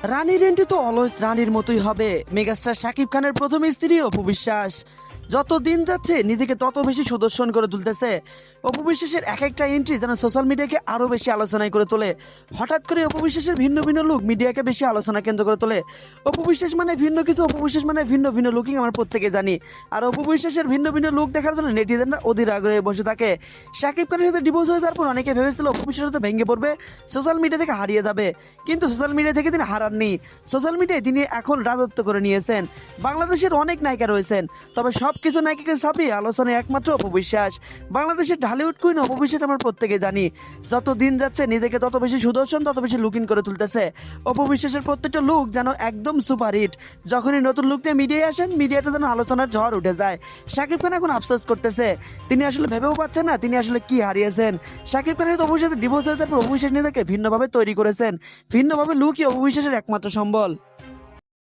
রানী রেন্টি তো অলওয়েজ রানীর মতোই হবে। মেগাস্টার শাকিব খানের প্রথম স্ত্রী অপু বিশ্বাস যত দিন যাচ্ছে নিজেকে তত বেশি সুদর্শন করে তুলতেছে। অপু বিশ্বাসের এক একটা এন্ট্রি যেন সোশ্যাল মিডিয়াকে আরো বেশি আলোচনায় করে তোলে। হঠাৎ করে অপু বিশ্বাসের ভিন্ন ভিন্ন লুক মিডিয়াকে বেশি আলোচনা কেন্দ্র করে তোলে। অপু বিশ্বাস মানে ভিন্ন কিছু, অপু বিশ্বাস মানে ভিন্ন ভিন্ন লুকিং আমরা প্রত্যেকে জানি। আর অপু বিশ্বাসের ভিন্ন ভিন্ন লুক দেখার জন্য নেটিজেনরা অধীর আগ্রহে বসে থাকে। শাকিব খানের সাথে ডিভোর্স হয়ে যাওয়ার পর অনেকে ভেবেছিল অপু বিশ্বাস হয়তো ভেঙে পড়বে, সোশ্যাল মিডিয়া থেকে হারিয়ে যাবে, কিন্তু সোশ্যাল মিডিয়া থেকে তিনি হারাননি। সোশ্যাল মিডিয়ায় তিনি এখন রাজত্ব করে নিয়েছেন। বাংলাদেশের অনেক নায়িকা রয়েছেন, তবে সবকিছু নায়িকাকে ছাপিয়ে আলোচনায় একমাত্র অপু বিশ্বাস। বাংলাদেশের ঢালিউড কুইন অপু বিশ্বাস আমরা প্রত্যেকে জানি। যত দিন যাচ্ছে নিজেকে তত বেশি সুদর্শন, তত বেশি লুকিং করে তুলতেছে। অপু বিশ্বাসের প্রত্যেকটা লুক যেন একদম সুপারহিট। যখনই নতুন লুক নিয়ে মিডিয়ায় আসেন, মিডিয়াটা যেন আলোচনার ঝড় উঠে যায়। শাকিব খান এখন আফসোস করতেছে, তিনি আসলে ভেবেও পাচ্ছেন না তিনি আসলে কি হারিয়েছেন। শাকিব খানের অপু বিশ্বাসের ডিভোর্স হয়ে যাওয়ার পর অপু বিশ্বাস নিজেকে ভিন্নভাবে তৈরি করেছেন। ভিন্নভাবে লুকই অপু বিশ্বাসের একমাত্র সম্বল।